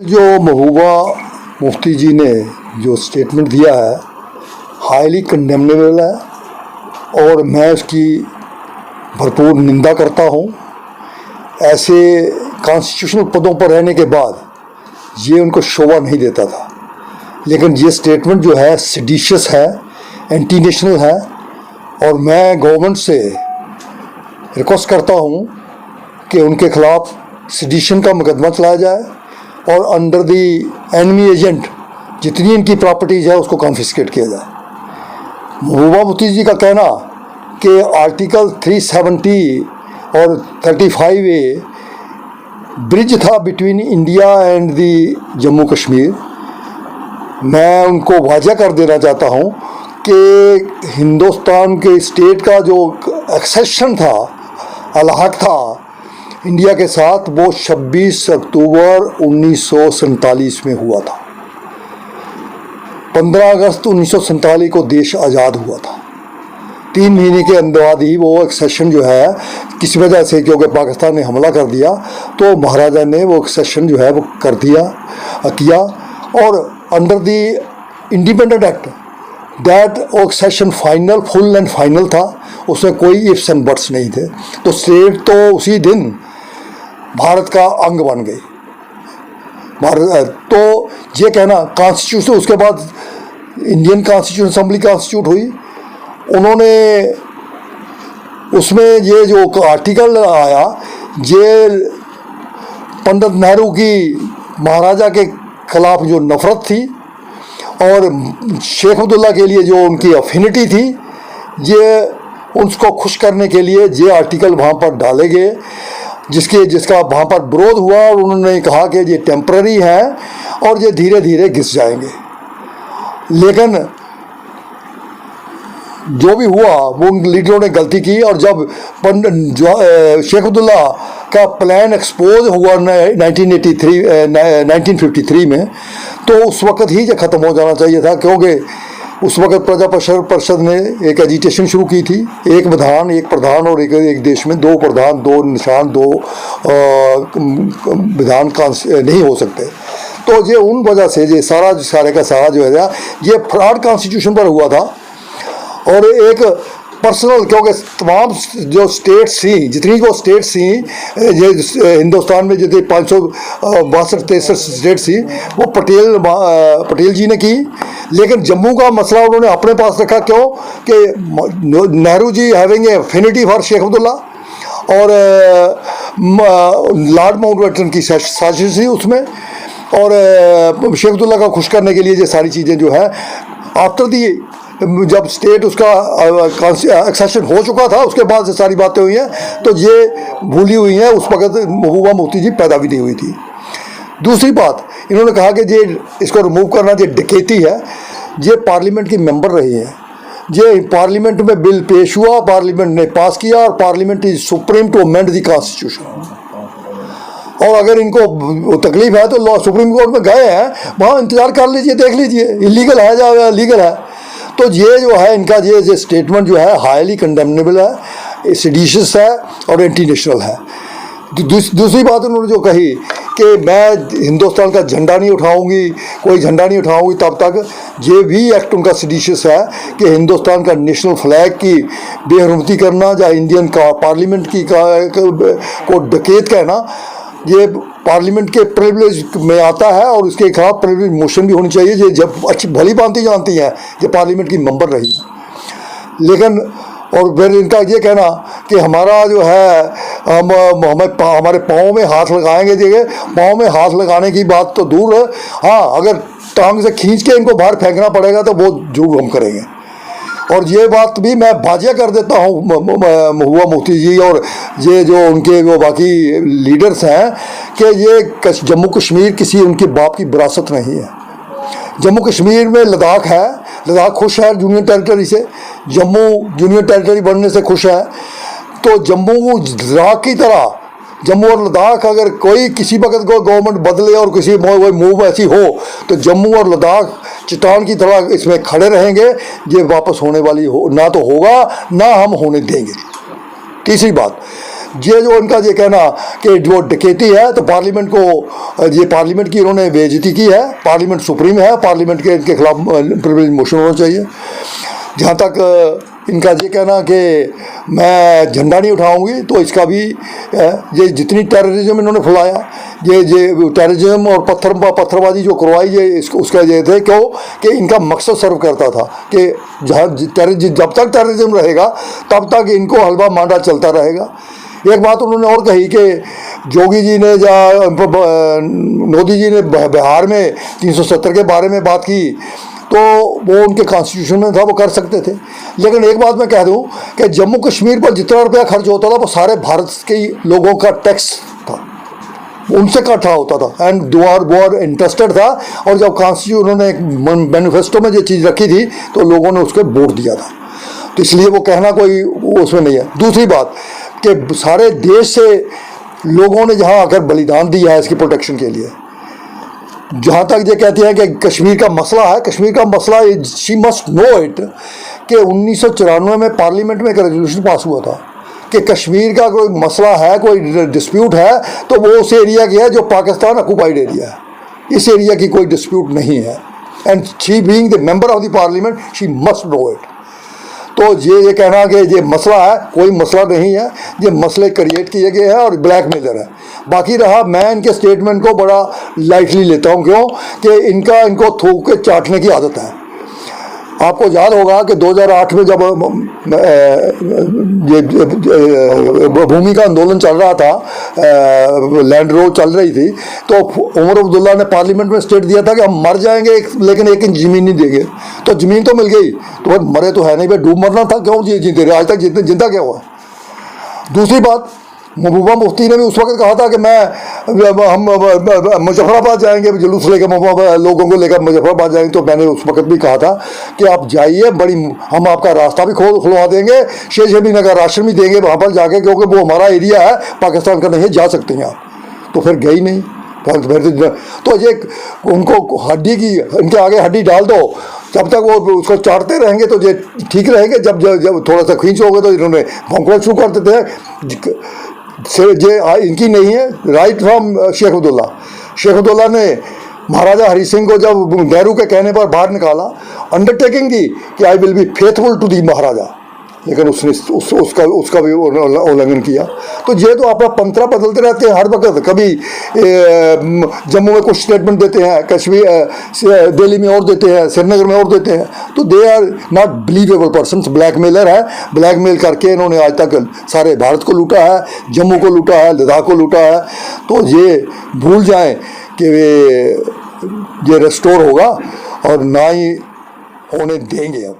जो महबूबा मुफ्ती जी ने जो स्टेटमेंट दिया है हाईली कंडेमनेबल है और मैं उसकी भरपूर निंदा करता हूँ। ऐसे कॉन्स्टिट्यूशनल पदों पर रहने के बाद ये उनको शोभा नहीं देता था, लेकिन ये स्टेटमेंट जो है सेडिशियस है, एंटी नेशनल है और मैं गवर्नमेंट से रिक्वेस्ट करता हूँ कि उनके खिलाफ सेडिशन का मुकदमा चलाया जाए और अंडर दी एनमी एजेंट जितनी इनकी प्रॉपर्टीज़ है उसको कॉन्फिस्केट किया जाए। महबूबा मुफ्ती जी का कहना कि आर्टिकल 370 और 35A ब्रिज था between India and the Jammu Kashmir, मैं उनको वाज़ह कर देना चाहता हूँ कि हिंदुस्तान के स्टेट का जो एक्सेशन था, अलहक था इंडिया के साथ, वो 26 अक्टूबर 1947 में हुआ था। 15 अगस्त 1947 को देश आज़ाद हुआ था। 3 महीने के बाद ही वो एक्सेशन जो है किसी वजह से, क्योंकि पाकिस्तान ने हमला कर दिया, तो महाराजा ने वो एक्सेशन जो है वो कर किया और under the independent act that accession final, full and final था, उसमें कोई इफ्स एंड बट्स नहीं थे। तो स्टेट तो उसी दिन भारत का अंग बन गई। तो ये कहना कॉन्स्टिट्यूशन, उसके बाद इंडियन कॉन्स्टिट्यूशन असेंबली कॉन्स्टिट्यूट हुई, उन्होंने उसमें ये जो आर्टिकल आया, ये पंडित नेहरू की महाराजा के खिलाफ जो नफरत थी और शेख अब्दुल्ला के लिए जो उनकी अफिनिटी थी, ये उसको खुश करने के लिए ये आर्टिकल वहाँ पर डाले गए, जिसका वहाँ पर विरोध हुआ और उन्होंने कहा कि ये टेम्पररी है और ये धीरे धीरे घिस जाएंगे। लेकिन जो भी हुआ वो उन लीडरों ने गलती की और जब शेख अब्दुल्ला का प्लान एक्सपोज हुआ 1953 में, तो उस वक़्त ही ये ख़त्म हो जाना चाहिए था, क्योंकि उस वक़्त प्रजा परिषद ने एक एजिटेशन शुरू की थी, एक विधान एक प्रधान और एक देश में 2 प्रधान 2 निशान 2 विधान नहीं हो सकते। तो ये उन वजह से ये सारे का सारा जो है ये फ्रॉड कॉन्स्टिट्यूशन पर हुआ था। और एक पर्सनल, क्योंकि तमाम जो स्टेट्स थी, जितनी को स्टेट्स थी ये हिंदुस्तान में, जितनी 562-63 स्टेट्स थी, वो पटेल जी ने की। लेकिन जम्मू का मसला उन्होंने अपने पास रखा, क्यों कि Nehru ji having a affinity for Sheikh Abdullah और लॉर्ड माउंटबेटन की साजिश थी उसमें, और शेख अब्दुल्ला का खुश करने के लिए ये सारी चीज़ें जो है आफ्टर दी, जब स्टेट उसका एक्सेशन हो चुका था, उसके बाद से सारी बातें हुई हैं, तो ये भूली हुई हैं। उस वक़्त महबूबा मुफ्ती जी पैदा भी नहीं हुई थी। दूसरी बात, इन्होंने कहा कि ये इसको रिमूव करना ये डकैती है। ये पार्लियामेंट की मेंबर रही हैं, ये पार्लियामेंट में बिल पेश हुआ, पार्लियामेंट ने पास किया और parliament is supreme to amend the constitution. और अगर इनको तकलीफ है तो सुप्रीम कोर्ट में गए हैं, वहाँ इंतज़ार कर लीजिए, देख लीजिए इलीगल है या लीगल है। तो ये जो है इनका ये स्टेटमेंट जो है हाईली कंडेमनेबल है, सेडिशियस है और एंटी नेशनल है। दूसरी बात उन्होंने जो कही कि मैं हिंदुस्तान का झंडा नहीं उठाऊंगी, कोई झंडा नहीं उठाऊंगी तब तक, ये भी एक्ट उनका सेडिशियस है कि हिंदुस्तान का नेशनल फ्लैग की बेहरमती करना या इंडियन का पार्लियामेंट की को डकैत कहना, ये पार्लियामेंट के प्रिविलेज में आता है और उसके खिलाफ प्रिविलेज मोशन भी होनी चाहिए। ये जब अच्छी भली भांति जानती हैं कि पार्लियामेंट की मेंबर रही, लेकिन और फिर इनका ये कहना कि हमारा जो है हमारे पाँव में हाथ लगाएंगे, देखिए पाँव में हाथ लगाने की बात तो दूर है, हाँ अगर टांग से खींच के इनको बाहर फेंकना पड़ेगा तो वो जरूर हम करेंगे। और ये बात भी मैं वाज़ह कर देता हूँ महबूबा मुफ्ती जी और ये जो उनके वो बाकी लीडर्स हैं कि ये जम्मू कश्मीर किसी उनके बाप की विरासत नहीं है। जम्मू कश्मीर में लद्दाख है, लद्दाख खुश है यूनियन टेरिटरी से, जम्मू यूनियन टेरिटरी बनने से खुश है। तो जम्मू लद्दाख की तरह जम्मू और लद्दाख अगर कोई किसी वक्त को गवर्नमेंट बदले और किसी मूव ऐसी हो तो जम्मू और लद्दाख चट्टान की तरह इसमें खड़े रहेंगे, ये वापस होने वाली हो ना तो होगा ना हम होने देंगे। तीसरी बात, ये जो इनका ये कहना कि वो डकैती है, तो पार्लियामेंट को ये पार्लियामेंट की इन्होंने बेइज्जती की है। पार्लियामेंट सुप्रीम है, पार्लियामेंट के इनके खिलाफ प्रिविलेज मोशन होना चाहिए। जहाँ तक इनका ये कहना कि मैं झंडा नहीं उठाऊंगी, तो इसका भी ये जितनी टेररिज्म इन्होंने फैलाया, ये टेररिज्म और पत्थरबाजी जो करवाई, ये इसको उसका ये थे क्यों कि इनका मकसद सर्व करता था कि जब तक टेररिज्म रहेगा तब तक इनको हलवा मांडा चलता रहेगा। एक बात उन्होंने और कही कि जोगी जी ने या मोदी जी ने बिहार में 370 के बारे में बात की, तो वो उनके कॉन्स्टिट्यूशन में था, वो कर सकते थे। लेकिन एक बात मैं कह दूं कि जम्मू कश्मीर पर जितना रुपया खर्च होता था वो सारे भारत के लोगों का टैक्स था, उनसे इकट्ठा होता था, एंड वो इंटरेस्टेड था। और जब कॉन्स्टिट्यूशन उन्होंने एक मैनिफेस्टो में ये चीज़ रखी थी तो लोगों ने उसको वोट दिया था, तो इसलिए वो कहना कोई उसमें नहीं है। दूसरी बात कि सारे देश से लोगों ने जहाँ आकर बलिदान दिया है इसकी प्रोटेक्शन के लिए। जहाँ तक ये कहते हैं कि कश्मीर का मसला है, कश्मीर का मसला शी मस्ट नो इट कि 1994 में पार्लियामेंट में एक रेजोल्यूशन पास हुआ था कि कश्मीर का कोई मसला है, कोई डिस्प्यूट है, तो वो उस एरिया की है जो पाकिस्तान ऑक्युपाइड एरिया है। इस एरिया की कोई डिस्प्यूट नहीं है, and she being the member of the parliament she must know it. तो ये कहना कि ये मसला है, कोई मसला नहीं है, ये मसले क्रिएट किए गए हैं और ब्लैकमेलर है। बाकी रहा, मैं इनके स्टेटमेंट को बड़ा लाइटली लेता हूँ, क्यों कि इनको थूक के चाटने की आदत है। आपको याद होगा कि 2008 में जब ये भूमि का आंदोलन चल रहा था, लैंड रोड चल रही थी, तो उमर अब्दुल्ला ने पार्लियामेंट में स्टेट दिया था कि हम मर जाएंगे लेकिन 1 इंच ज़मीन नहीं देंगे। तो ज़मीन तो मिल गई, तो भाई मरे तो है नहीं, भाई डूब मरना था, क्यों जीते रहे, आज तक जिंदा क्या हुआ। दूसरी बात, महबूबा मुफ्ती ने भी उस वक्त कहा था कि हम मुजफ्फराबाद जाएंगे, जुलूस लेकर लोगों को लेकर मुजफ्फराबाद जाएंगे। तो मैंने उस वक्त भी कहा था कि आप जाइए, हम आपका रास्ता भी खुलवा देंगे, 6 महीने का राशन भी देंगे वहाँ पर जाके, क्योंकि वो हमारा एरिया है, पाकिस्तान का नहीं है, जा सकते हैं आप। तो फिर गई नहीं, तो ये उनको हड्डी की, इनके आगे हड्डी डाल दो, जब तक वो उसको चाटते रहेंगे तो ये ठीक रहेंगे। जब थोड़ा सा खींचोगे तो इन्होंने भौंकना शुरू कर देते हैं। ये इनकी नहीं है, राइट फ्रॉम शेख अब्दुल्ला ने महाराजा हरि सिंह को जब नेहरू के कहने पर बाहर निकाला, अंडरटेकिंग की कि I will be faithful to the Maharaja, लेकिन उसने उसका भी उल्लंघन किया। तो ये तो अपना पंतरा बदलते रहते हैं हर वक्त, कभी जम्मू में कुछ स्टेटमेंट देते हैं, कश्मीर दिल्ली में और देते हैं, श्रीनगर में और देते हैं। तो they are not believable persons, blackmailer है। ब्लैकमेल करके इन्होंने आज तक सारे भारत को लूटा है, जम्मू को लूटा है, लद्दाख को लूटा है। तो ये भूल जाएं कि ये रेस्टोर होगा और ना ही होने देंगे अब।